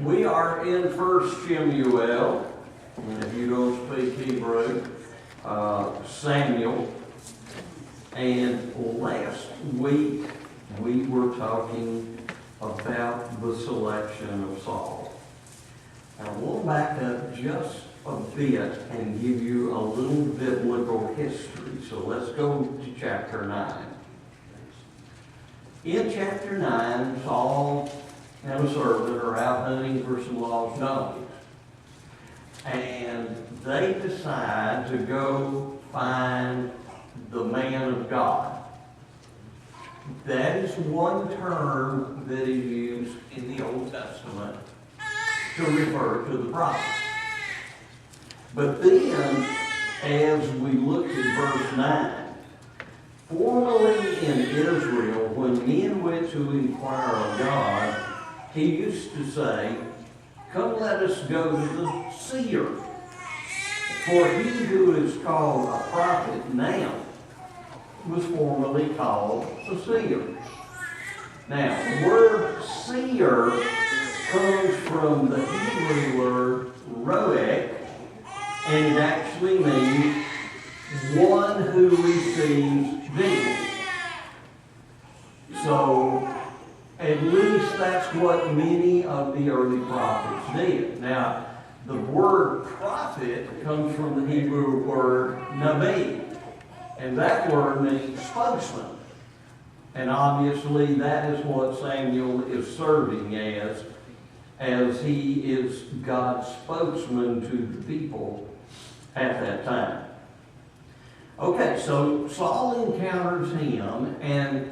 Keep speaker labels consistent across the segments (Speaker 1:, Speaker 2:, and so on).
Speaker 1: We are in 1 Samuel, and if you don't speak Hebrew, Samuel. And last week we were talking about the selection of Saul. And I want to back up just a bit and give you a little biblical history. So let's go to chapter 9. In chapter 9, Saul and a servant are out hunting for some lost donkeys. And they decide to go find the man of God. That is one term that is used in the Old Testament to refer to the prophet. But then, as we look at verse 9, formerly in Israel, when men went to inquire of God, he used to say, "Come, let us go to the seer. For he who is called a prophet now was formerly called a seer." Now, the word seer comes from the Hebrew word roek, and it actually means one who receives vision. So, at least that's what many of the early prophets did. Now, the word prophet comes from the Hebrew word nabi, and that word means spokesman. And obviously that is what Samuel is serving as he is God's spokesman to the people at that time. Okay, so Saul encounters him, and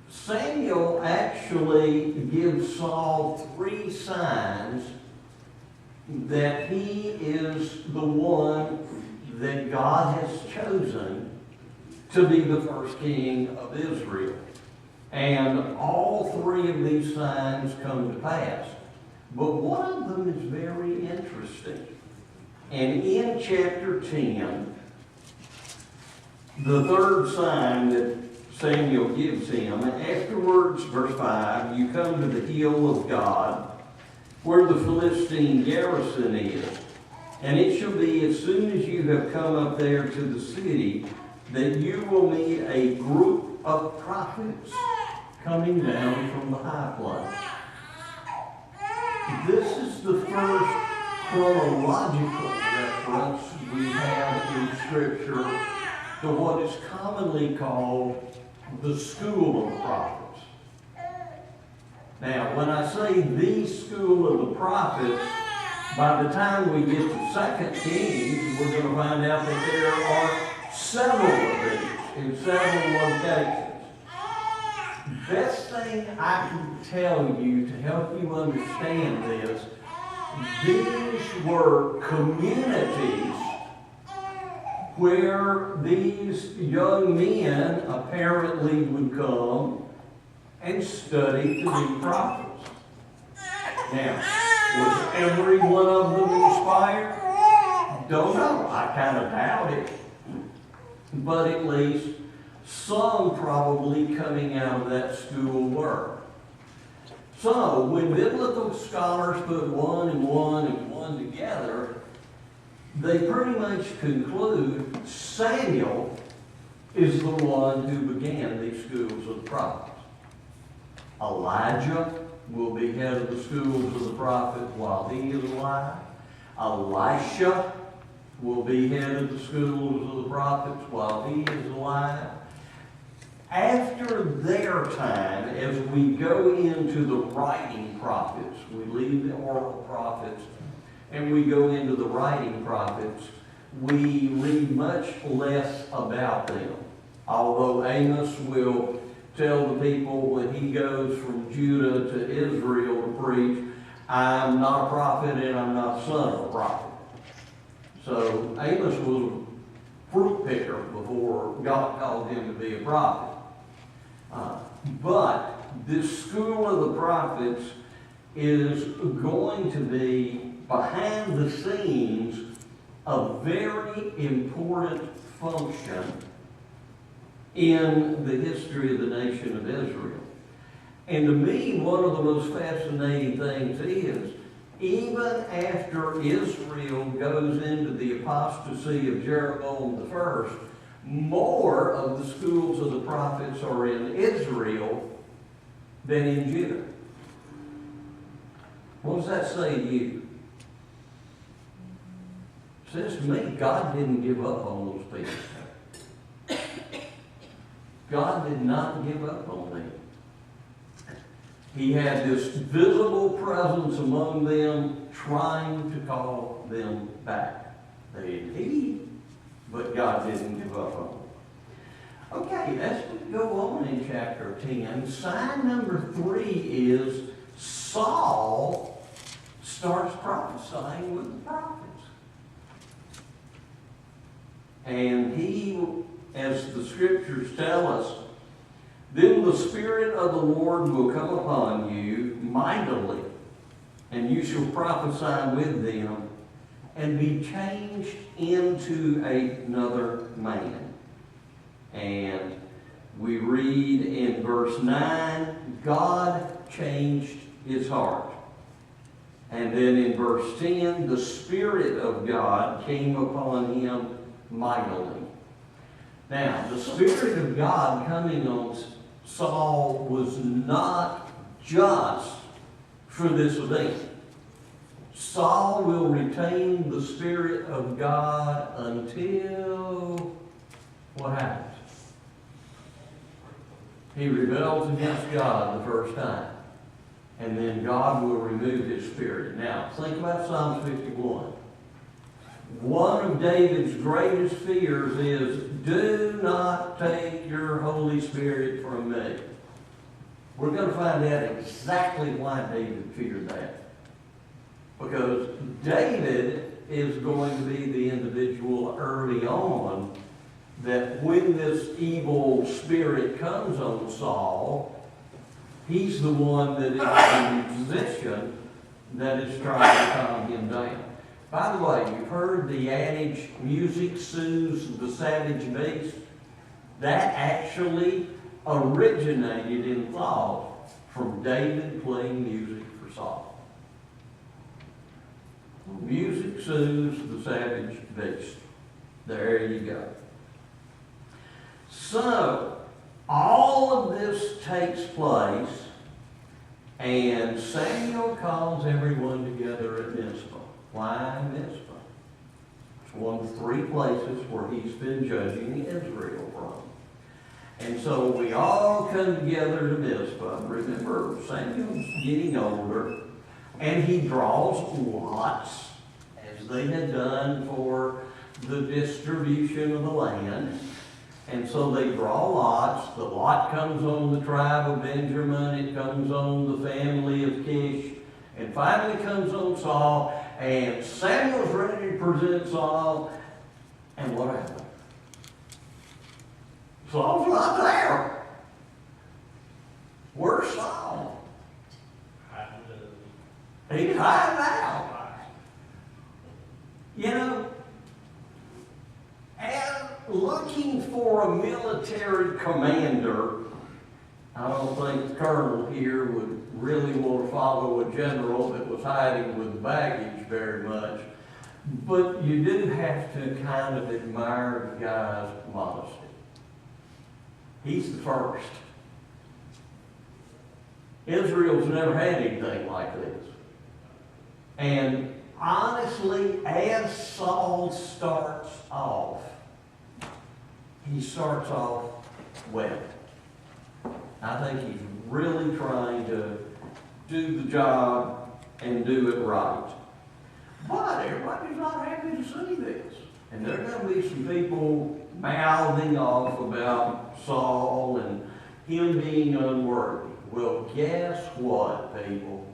Speaker 1: Samuel actually gives Saul 3 signs that he is the one that God has chosen to be the first king of Israel. And all 3 of these signs come to pass. But one of them is very interesting. And in chapter 10, the 3rd sign that Samuel gives him, afterwards, verse 5, you come to the hill of God, where the Philistine garrison is. And it shall be, as soon as you have come up there to the city, that you will meet a group of prophets coming down from the high place. This is the first chronological reference we have in Scripture to what is commonly called the school of the prophets. Now, when I say the school of the prophets, by the time we get to 2 Kings, we're going to find out that there are several of these in several locations. Best thing I can tell you to help you understand this, these were communities where these young men apparently would come and study to be prophets. Now, was every one of them inspired? Don't know. I kind of doubt it. But at least some probably coming out of that school were. So, when biblical scholars put one and one and one together, they pretty much conclude Samuel is the one who began these schools of the prophets. Elijah will be head of the schools of the prophets while he is alive. Elisha will be head of the schools of the prophets while he is alive. After their time, as we go into the writing prophets, we leave the oral prophets and we go into the writing prophets, we read much less about them. Although Amos will tell the people when he goes from Judah to Israel to preach, I'm not a prophet and I'm not the son of a prophet. So Amos was a fruit picker before God called him to be a prophet. But this school of the prophets is going to be behind the scenes a very important function in the history of the nation of Israel. And to me, one of the most fascinating things is even after Israel goes into the apostasy of Jeroboam I, more of the schools of the prophets are in Israel than in Judah. What does that say to you? It says to me, God didn't give up on those people. God did not give up on them. He had this visible presence among them, trying to call them back. They didn't heed, but God didn't give up on them. Okay, as we go on in chapter 10, sign number 3 is Saul starts prophesying with the prophets. And he, as the scriptures tell us, then the Spirit of the Lord will come upon you mightily, and you shall prophesy with them, and be changed into another man. And we read in verse 9, God changed his heart. And then in verse 10, the Spirit of God came upon him mightily. Now, the Spirit of God coming on Saul was not just for this event. Saul will retain the Spirit of God until what happens? He rebels against God the first time. And then God will remove his Spirit. Now, think about Psalms 51. One of David's greatest fears is, do not take your Holy Spirit from me. We're going to find out exactly why David feared that. Because David is going to be the individual early on that when this evil spirit comes on Saul, he's the one that is in position that is trying to calm him down. By the way, you've heard the adage, music soothes the savage beast. That actually originated in thought from David playing music for Saul. Music soothes the savage beast. There you go. So, all of this takes place, and Samuel calls everyone together at Mizpah. Why Mizpah? It's one of 3 places where he's been judging Israel from. And so we all come together to Mizpah. Remember, Samuel's getting older, and he draws lots, as they had done for the distribution of the land. And so they draw lots. The lot comes on the tribe of Benjamin. It comes on the family of Kish. And finally comes on Saul. And Samuel's ready to present Saul. And what happened? Saul's not there. Where's Saul? He's hiding out. You know, and looking for a military commander, I don't think the colonel here would really want to follow a general that was hiding with baggage very much. But you do have to kind of admire the guy's modesty. He's the first. Israel's never had anything like this. And honestly, as Saul starts off, he starts off well. I think he's really trying to do the job and do it right. But everybody's not happy to see this. And there are going to be some people mouthing off about Saul and him being unworthy. Well, guess what, people?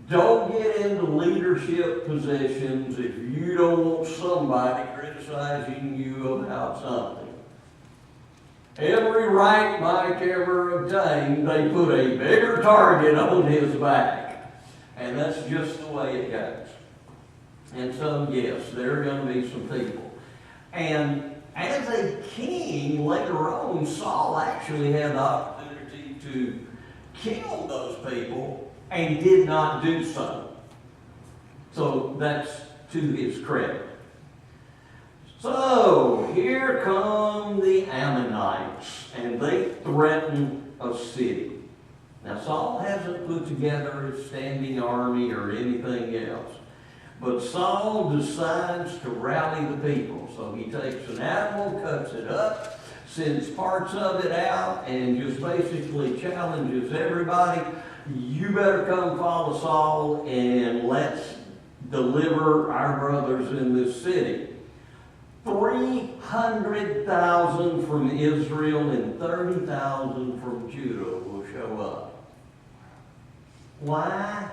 Speaker 1: Don't get into leadership positions if you don't want somebody criticizing you about something. Every rank Mike ever obtained, they put a bigger target on his back. And that's just the way it goes. And so, yes, there are going to be some people. And as a king, later on, Saul actually had the opportunity to kill those people and did not do so. So that's to his credit. So here come the Ammonites, and they threaten a city. Now Saul hasn't put together a standing army or anything else. But Saul decides to rally the people. So he takes an animal, cuts it up, sends parts of it out, and just basically challenges everybody, you better come follow Saul and let's deliver our brothers in this city. 300,000 from Israel and 30,000 from Judah will show up. Why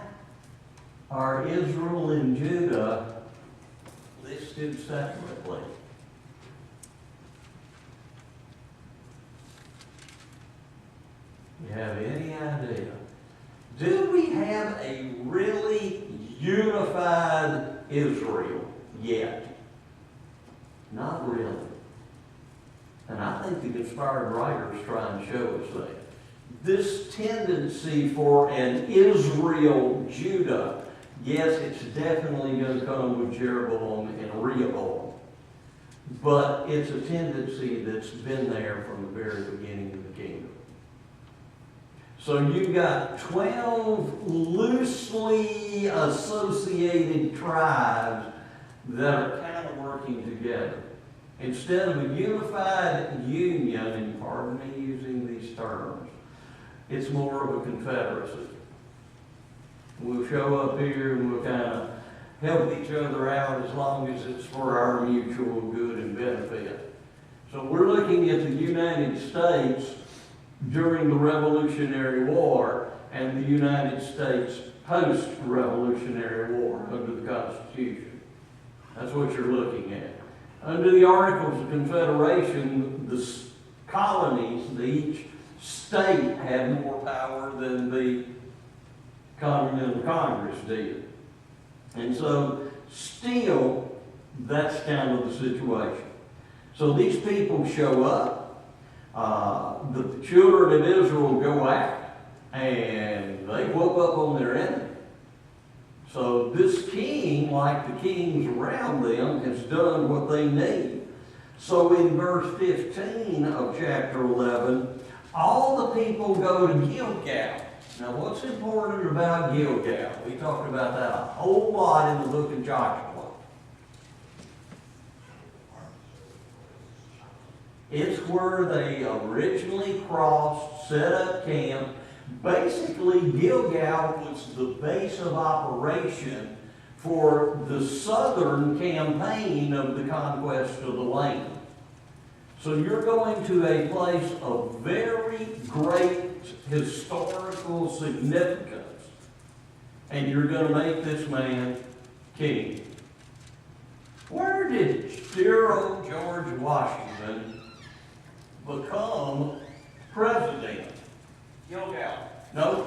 Speaker 1: are Israel and Judah listed separately? You have any idea? Do we have a really unified Israel yet? Not really. And I think the inspired writers try and show us that. This tendency for an Israel-Judah, yes, it's definitely going to come with Jeroboam and Rehoboam. But it's a tendency that's been there from the very beginning of the kingdom. So you've got 12 loosely associated tribes that are kind of working together. Instead of a unified union, and pardon me using these terms, it's more of a confederacy. We'll show up here and we'll kind of help each other out as long as it's for our mutual good and benefit. So we're looking at the United States during the Revolutionary War and the United States post-Revolutionary War under the Constitution. That's what you're looking at. Under the Articles of Confederation, the colonies, each state had more power than the Continental Congress did. And so, still, that's kind of the situation. So these people show up. The children of Israel go out, and they whoop up on their enemy. So this king, like the kings around them, has done what they need. So in verse 15 of chapter 11, all the people go to Gilgal. Now what's important about Gilgal? We talked about that a whole lot in the book of Joshua. It's where they originally crossed, set up camp. Basically, Gilgal was the base of operation for the southern campaign of the conquest of the land. So you're going to a place of very great historical significance, and you're going to make this man king. Where did dear old George Washington become president? Gilgal. No?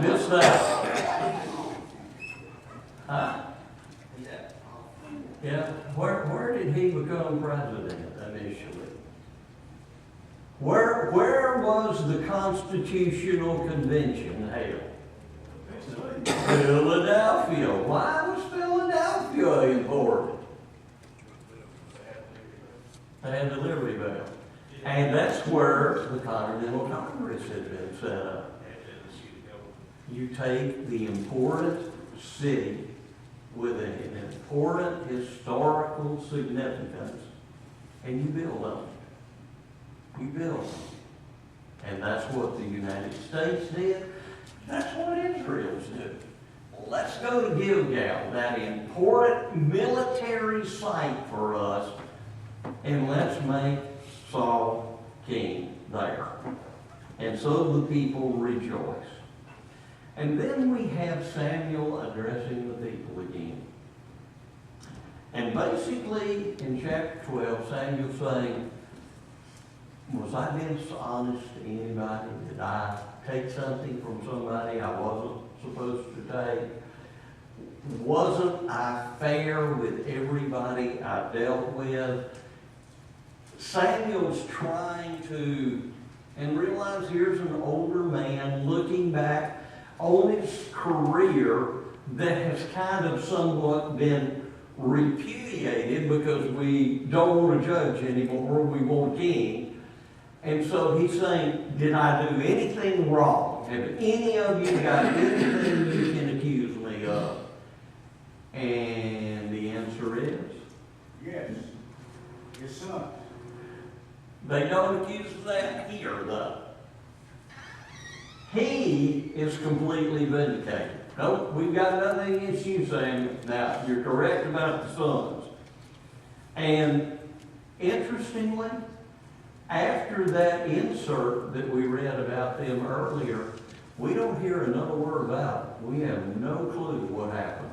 Speaker 1: Missed that. Huh? Yeah. Where did he become president initially? Where was the Constitutional Convention held? Philadelphia. Why was Philadelphia important? They had the Liberty Bell. And that's where the Continental Congress had been set up. You take the important city with an important historical significance and you build on it. You build on it. And that's what the United States did. That's what Israel's doing. Let's go to Gilgal, that important military site for us, and let's make Saul king there. And so the people rejoice. And then we have Samuel addressing the people again. And basically, in chapter 12, Samuel's saying, was I being honest to anybody? Did I take something from somebody I wasn't supposed to take? Wasn't I fair with everybody I dealt with? Samuel's trying to, and realize here's an older man looking back on his career that has kind of somewhat been repudiated because we don't want to judge anymore, we want a king. And so he's saying, did I do anything wrong? Have any of you got anything you can accuse me of? And the answer is?
Speaker 2: Yes. His son.
Speaker 1: They don't accuse of that here, though. He is completely vindicated. Nope, we've got nothing against you, Samuel. Now, you're correct about the sons. And interestingly, after that insert that we read about them earlier, we don't hear another word about it. We have no clue what happened.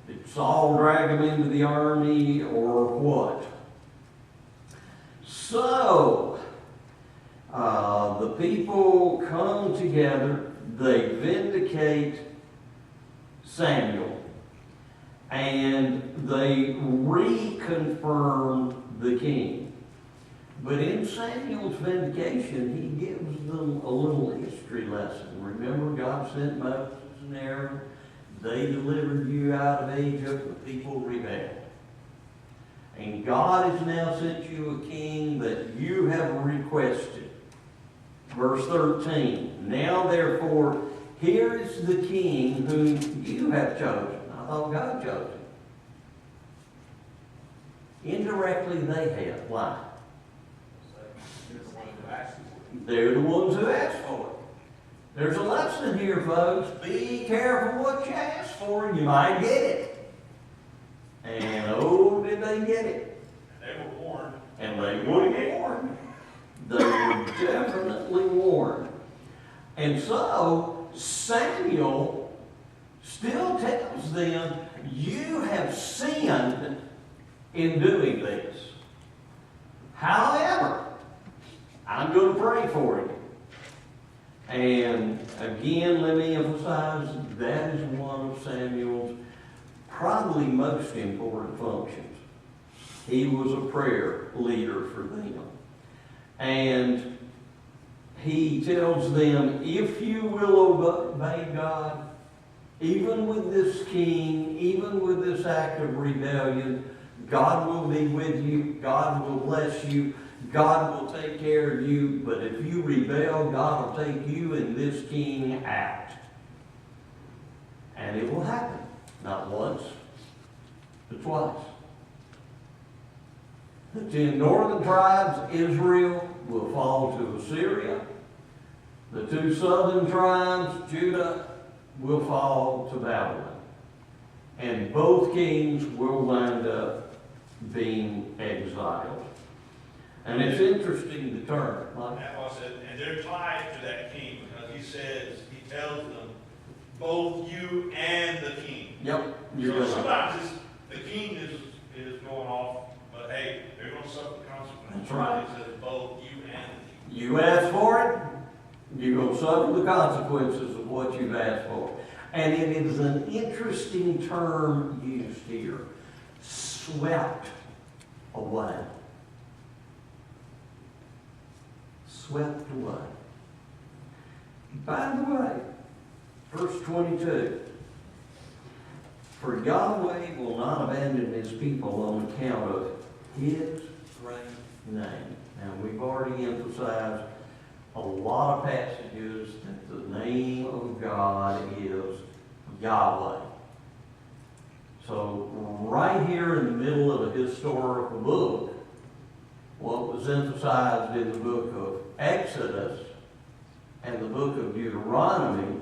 Speaker 1: Did Saul drag him into the army or what? So, the people come together, they vindicate Samuel, and they reconfirm the king. But in Samuel's vindication, he gives them a little history lesson. Remember, God sent Moses and Aaron. They delivered you out of Egypt. The people rebelled. And God has now sent you a king that you have requested. Verse 13. Now, therefore, here is the king whom you have chosen. I thought God chose him. Indirectly, they have. Why? They're the ones who asked for it. There's a lesson here, folks. Be careful what you ask for, and you might get it. And oh, did they get it?
Speaker 2: They were warned.
Speaker 1: And they were warned. They were definitely warned. And so, Samuel still tells them, you have sinned in doing this. However, I'm going to pray for you. And again, let me emphasize, that is one of Samuel's probably most important functions. He was a prayer leader for them. And he tells them, if you will obey God, even with this king, even with this act of rebellion, God will be with you, God will bless you, God will take care of you, but if you rebel, God will take you and this king out. And it will happen. Not once, but twice. The 10 northern tribes, Israel, will fall to Assyria. The 2 southern tribes, Judah, will fall to Babylon. And both kings will wind up being exiled. And it's interesting to turn.
Speaker 2: That's what I said. And they're tied to that king because he tells them, both you and the king.
Speaker 1: Yep.
Speaker 2: So sometimes the king is going off, but hey, they're going to suffer the consequences.
Speaker 1: That's right.
Speaker 2: He says both you and the king.
Speaker 1: You ask for it, you're going to suffer the consequences of what you've asked for. And it is an interesting term used here. Swept away. Swept away. By the way, verse 22. For Yahweh will not abandon his people on account of his great name. Now, we've already emphasized a lot of passages that the name of God is Yahweh. So, right here in the middle of a historical book, what was emphasized in the book of Exodus and the book of Deuteronomy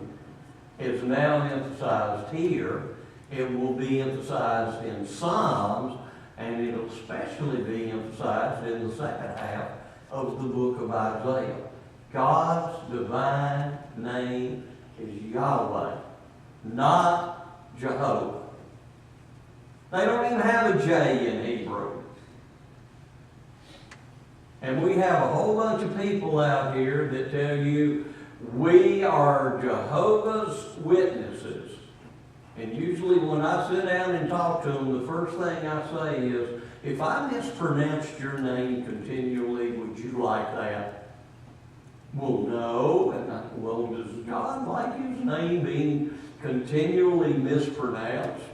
Speaker 1: is now emphasized here. It will be emphasized in Psalms, and it'll especially be emphasized in the second half of the book of Isaiah. God's divine name is Yahweh, not Jehovah. They don't even have a J in Hebrew. And we have a whole bunch of people out here that tell you, we are Jehovah's Witnesses. And usually when I sit down and talk to them, the first thing I say is, if I mispronounced your name continually, would you like that? Well, no, well, does God like his name being continually mispronounced?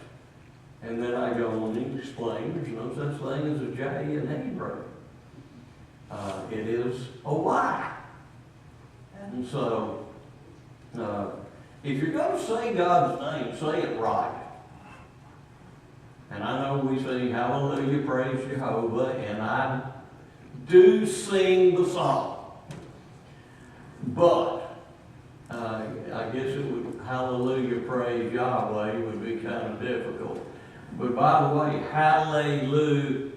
Speaker 1: And then I go on and explain there's no such thing as a J in Hebrew. It is a Y. And so, if you're going to say God's name, say it right. And I know we sing Hallelujah, Praise Jehovah, and I do sing the song. But, I guess it would, Hallelujah, Praise Yahweh would be kind of difficult. But by the way, Hallelujah,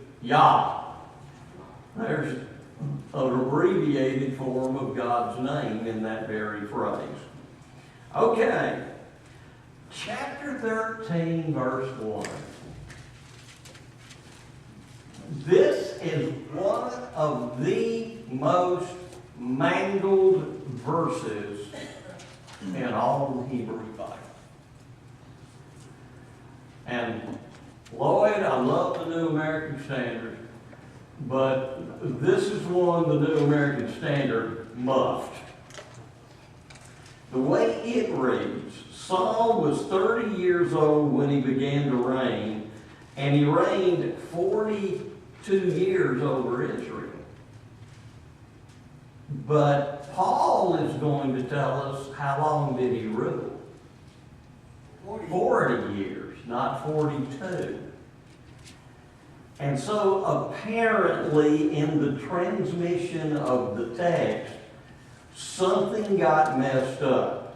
Speaker 1: there's an abbreviated form of God's name in that very phrase. Okay, chapter 13, verse 1. This is one of the most mangled verses in all the Hebrew Bible. And Lloyd, I love the New American Standard, but this is one the New American Standard muffed. The way it reads, Saul was 30 years old when he began to reign, and he reigned 42 years over Israel. But Paul is going to tell us how long did he rule. 40 years, not 42. And so apparently in the transmission of the text, something got messed up.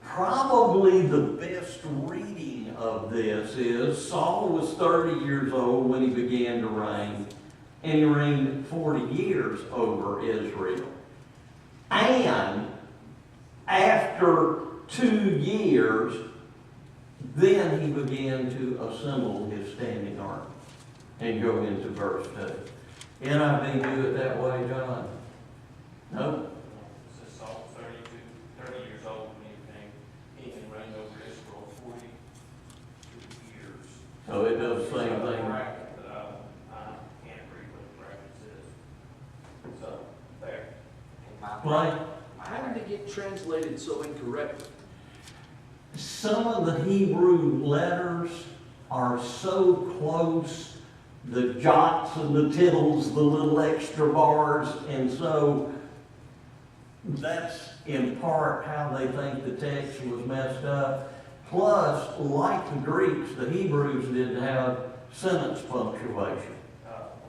Speaker 1: Probably the best reading of this is Saul was 30 years old when he began to reign, and he reigned 40 years over Israel. And after 2 years, then he began to assemble his standing army and go into verse 2. NIV do it that way, John? No?
Speaker 3: It says Saul was 30 years old when he can reign over Israel 42 years.
Speaker 1: So it does the same thing.
Speaker 3: Bracket, but I can't read what the bracket says. So, there.
Speaker 1: Right?
Speaker 4: How did it get translated so incorrectly?
Speaker 1: Some of the Hebrew letters are so close, the jots and the tittles, the little extra bars, and so that's in part how they think the text was messed up. Plus, like the Greeks, the Hebrews didn't have sentence punctuation.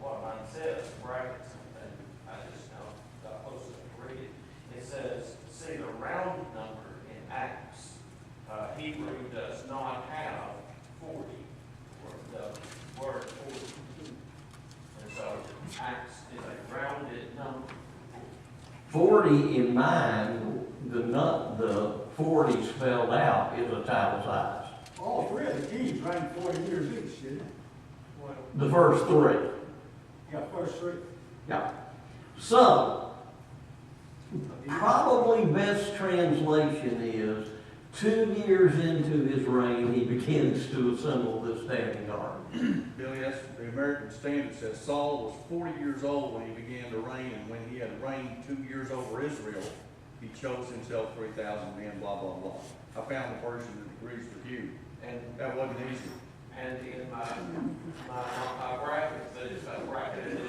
Speaker 3: What mine says, brackets, and I just know, got close enough to read it. It says, see the round number in Acts. Hebrew does not have 40, or the word 40. And so Acts is a rounded number.
Speaker 1: 40 in mine, the 40 spelled out is italicized.
Speaker 5: All three of the kings reigned 40 years each, didn't they?
Speaker 3: Well,
Speaker 1: The first three.
Speaker 5: Yeah, first three.
Speaker 1: Yeah. So, probably best translation is 2 years into his reign, he begins to assemble the standing army.
Speaker 6: Billy, that's the American Standard says Saul was 40 years old when he began to reign, and when he had reigned 2 years over Israel, he chose himself 3,000 men, blah, blah, blah. I found the version that agrees with you.
Speaker 3: and
Speaker 6: That wasn't easy.
Speaker 3: And in my bracket, they just got bracketed in,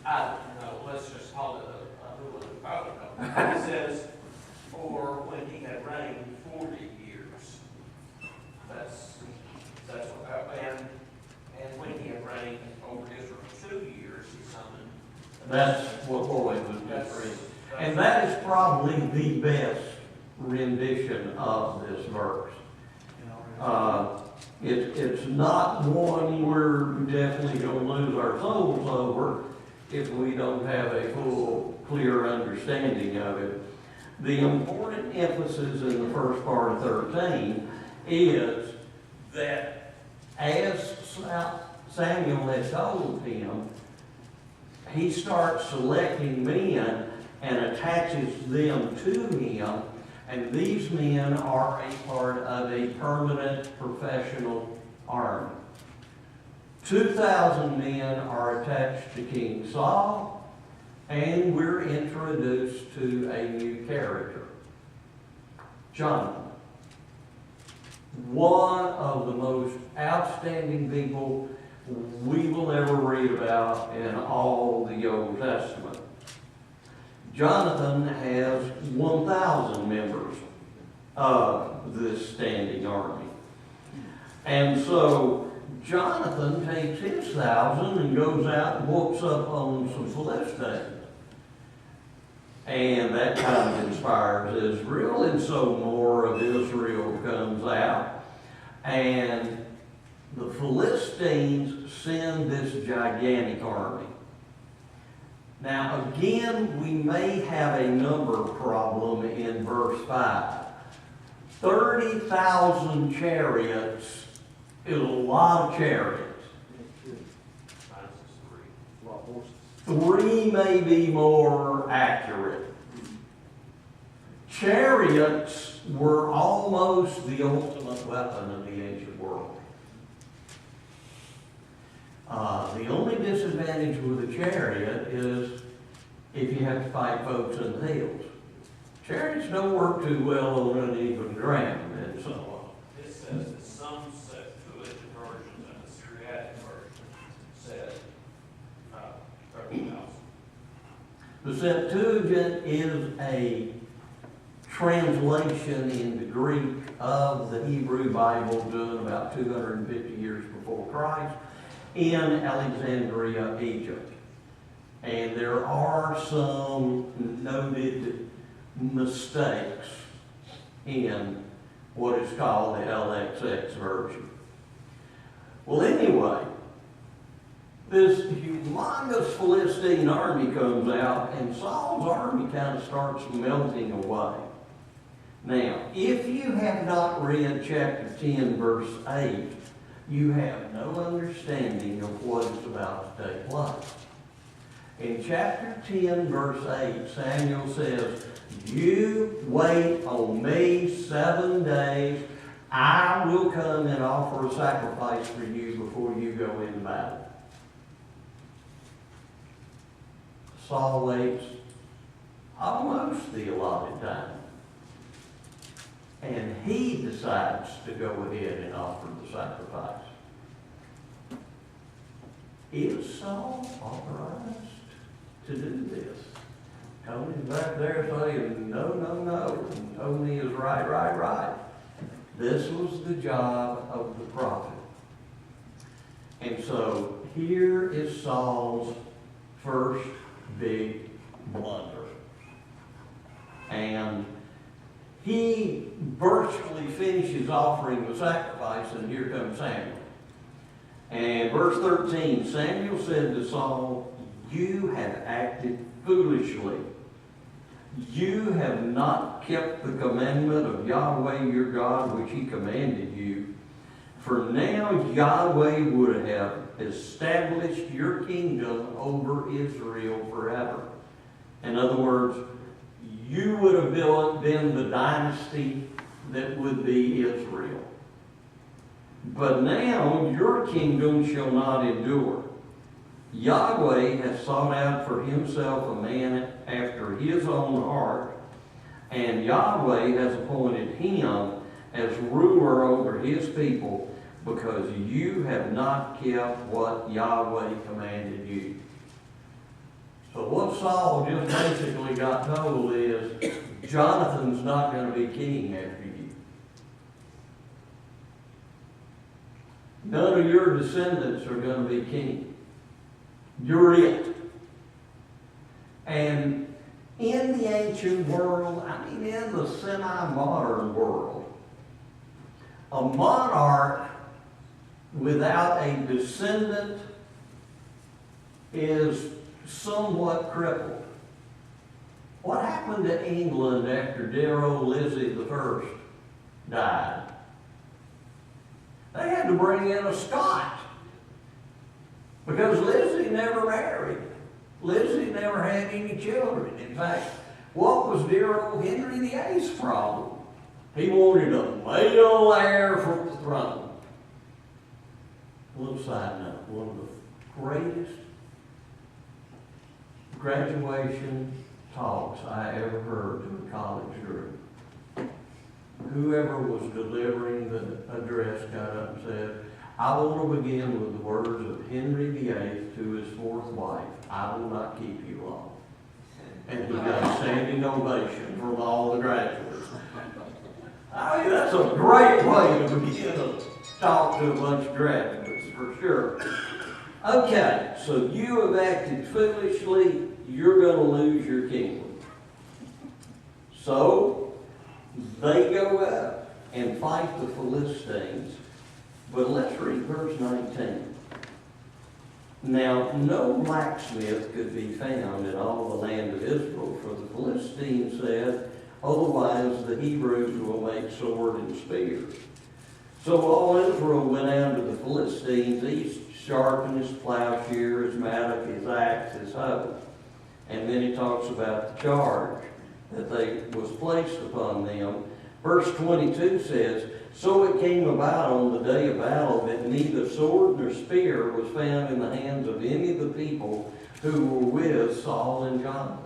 Speaker 3: I don't know, let's just call it a rule of the It says, for when he had reigned 40 years. That's what, and when he had reigned over Israel 2 years, he summoned.
Speaker 1: That's what Lloyd was just reading. And that is probably the best rendition of this verse. It's not one we're definitely going to lose our souls over if we don't have a full, clear understanding of it. The important emphasis in the first part of 13 is that as Samuel had told him, he starts selecting men and attaches them to him, and these men are a part of a permanent professional army. 2,000 men are attached to King Saul, And we're introduced to a new character, Jonathan. One of the most outstanding people we will ever read about in all the Old Testament. Jonathan has 1,000 members of this standing army. And so Jonathan takes his 1,000 and goes out and whoops up on some Philistines. And that kind of inspires Israel, and so more of Israel comes out. And the Philistines send this gigantic army. Now again, we may have a number problem in verse 5. 30,000 chariots is a lot of chariots.
Speaker 4: A lot of horses.
Speaker 1: 3 may be more accurate. Chariots were almost the ultimate weapon of the ancient world. The only disadvantage with a chariot is if you have to fight folks in the hills. Chariots don't work too well on uneven ground and so on.
Speaker 3: It says that some Septuagint versions and the Syriac version said 30,000.
Speaker 1: The Septuagint is a translation into Greek of the Hebrew Bible done about 250 years before Christ in Alexandria, Egypt. And there are some noted mistakes in what is called the LXX version. Well, anyway, this humongous Philistine army comes out, and Saul's army kind of starts melting away. Now, if you have not read chapter 10, verse 8, you have no understanding of what is about to take place. In chapter 10, verse 8, Samuel says, "You wait on me 7 days. I will come and offer a sacrifice for you before you go into battle." Saul waits almost the allotted time. And he decides to go ahead and offer the sacrifice. Is Saul authorized to do this? Tony's back there saying, no, no, no. And Tony is right. This was the job of the prophet. And so here is Saul's first big blunder. And he virtually finishes offering the sacrifice, and here comes Samuel. And verse 13, Samuel said to Saul, "You have acted foolishly. You have not kept the commandment of Yahweh your God, which he commanded you. For now Yahweh would have established your kingdom over Israel forever." In other words, you would have been the dynasty that would be Israel. But now your kingdom shall not endure. Yahweh has sought out for himself a man after his own heart, and Yahweh has appointed him as ruler over his people, because you have not kept what Yahweh commanded you. So what Saul just basically got told is, Jonathan's not going to be king after you. None of your descendants are going to be king. You're it. And in the ancient world, I mean in the semi-modern world, a monarch without a descendant is somewhat crippled. What happened to England after dear old Lizzie I died? They had to bring in a Scot, because Lizzie never married. Lizzie never had any children. In fact, what was dear old Henry VIII's problem? He wanted a male heir for the throne. A little side note, one of the greatest graduation talks I ever heard to a college group. Whoever was delivering the address got up and said, "I want to begin with the words of Henry VIII to his fourth wife, I will not keep you long." And he got a standing ovation from all the graduates. I mean, that's a great way to begin a talk to a bunch of graduates, for sure. Okay, so you have acted foolishly, you're going to lose your kingdom. So, they go up and fight the Philistines, but let's read verse 19. Now, no blacksmith could be found in all the land of Israel, for the Philistines said, "Otherwise the Hebrews will make sword and spears." So all Israel went out to the Philistines, each sharpened his plowshare, his mattock, his axe, his hoe. And then he talks about the charge that was placed upon them. Verse 22 says, "So it came about on the day of battle that neither sword nor spear was found in the hands of any of the people who were with Saul and Jonathan."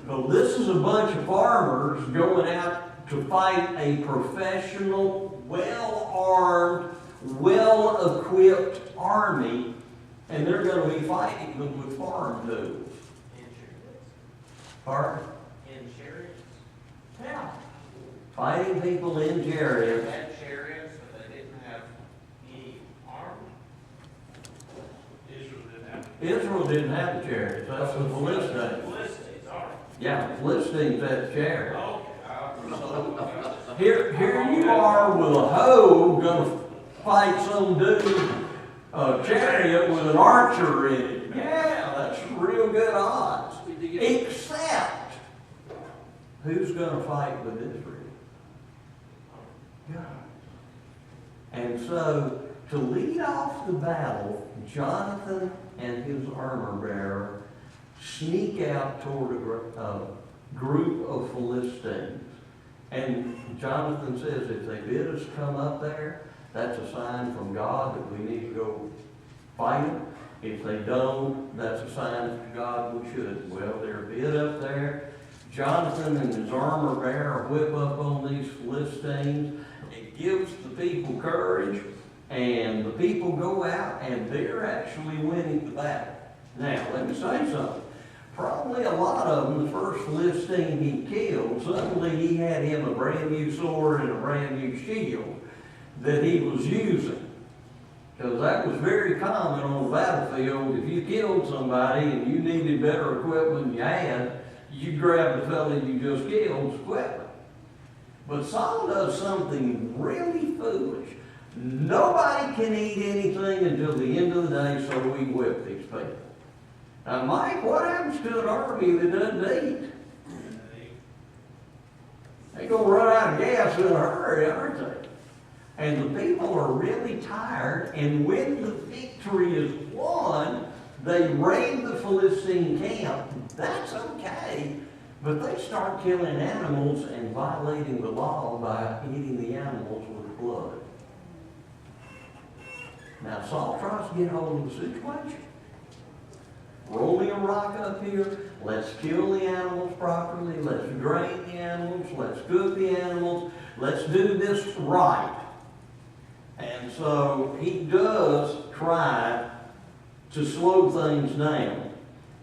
Speaker 1: So this is a bunch of farmers going out to fight a professional, well-armed, well-equipped army, and they're going to be fighting them with farm tools.
Speaker 3: In chariots.
Speaker 1: Pardon?
Speaker 3: In chariots.
Speaker 1: Yeah. Fighting people in
Speaker 3: They
Speaker 1: chariots.
Speaker 3: had chariots, but they didn't have any armor.
Speaker 2: Israel didn't have.
Speaker 1: Israel didn't have the chariots. That's the Philistines.
Speaker 3: Philistines, all right.
Speaker 1: Yeah, the Philistines had chariots.
Speaker 3: Okay.
Speaker 1: Here you are with a hoe gonna fight some dude, chariot with an archer in it. Yeah, that's real good odds. Except, who's gonna fight with Israel? God. And so, to lead off the battle, Jonathan and his armor bearer sneak out toward a group of Philistines. And Jonathan says, if they bid us come up there, that's a sign from God that we need to go fight them. If they don't, that's a sign from God we should. Well, they're bid up there. Jonathan and his armor bearer whip up on these Philistines. It gives the people courage, and the people go out, and they're actually winning the battle. Now, let me say something. Probably a lot of them, the first Philistine he killed, suddenly he had him a brand new sword and a brand new shield that he was using. Because that was very common on the battlefield. If you killed somebody and you needed better equipment than you had, you grab the fellow you just killed's equipment. But Saul does something really foolish. Nobody can eat anything until the end of the day, so we whip these people. Now, Mike, what happens to an army that doesn't eat? They're going to run out of gas in a hurry, aren't they? And the people are really tired, and when the victory is won, they raid the Philistine camp. That's okay, but they start killing animals and violating the law by eating the animals with blood. Now, Saul tries to get hold of the situation. Roll me a rock up here. Let's kill the animals properly. Let's drain the animals. Let's cook the animals. Let's do this right. And so he does try to slow things down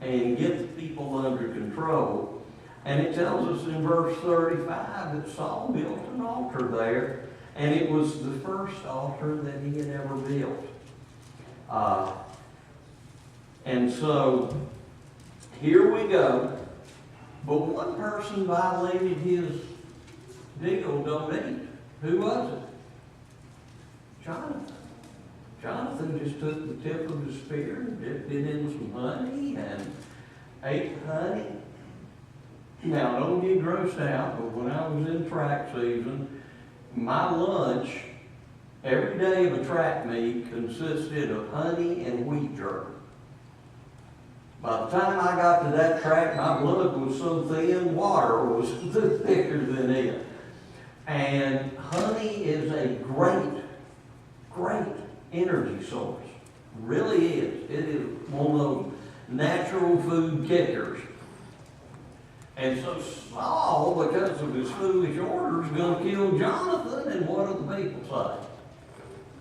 Speaker 1: and get the people under control. And it tells us in verse 35 that Saul built an altar there, and it was the first altar that he had ever built. And so, here we go. But one person violated his deal, don't eat. Who was it? Jonathan. Jonathan just took the tip of his spear and dipped it in some honey and ate the honey. Now, don't get grossed out, but when I was in track season, my lunch every day of a track meet consisted of honey and wheat jerky. By the time I got to that track, my blood was so thin, water was thicker than it. And honey is a great energy source. Really is. It is one of those natural food kickers. And so Saul, because of his foolish orders, is going to kill Jonathan, and what do the people say?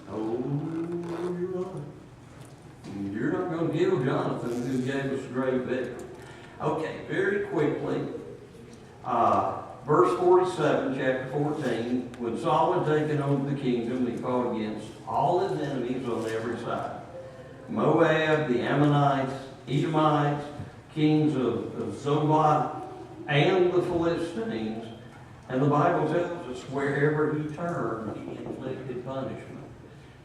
Speaker 1: Oh, you're not. You're not going to kill Jonathan, who gave us a great victory. Okay, very quickly, verse 47, chapter 14, when Saul had taken over the kingdom, he fought against all his enemies on every side. Moab, the Ammonites, Edomites, kings of Zobah, and the Philistines. And the Bible tells us wherever he turned, he inflicted punishment.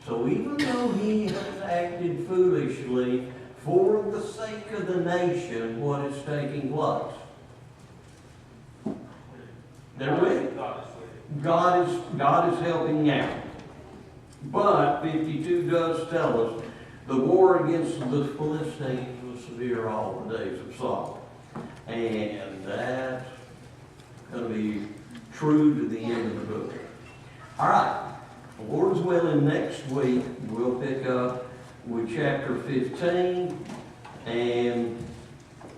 Speaker 1: So even though he has acted foolishly, for the sake of the nation, what is taking place? They're with God is helping out. But 52 does tell us the war against the Philistines was severe all the days of Saul. And that's going to be true to the end of the book. All right. The Lord's willing, next week we'll pick up with chapter 15. And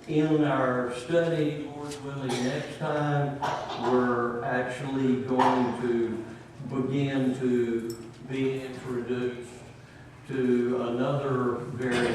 Speaker 1: in our study, Lord's willing, next time we're actually going to begin to be introduced to another very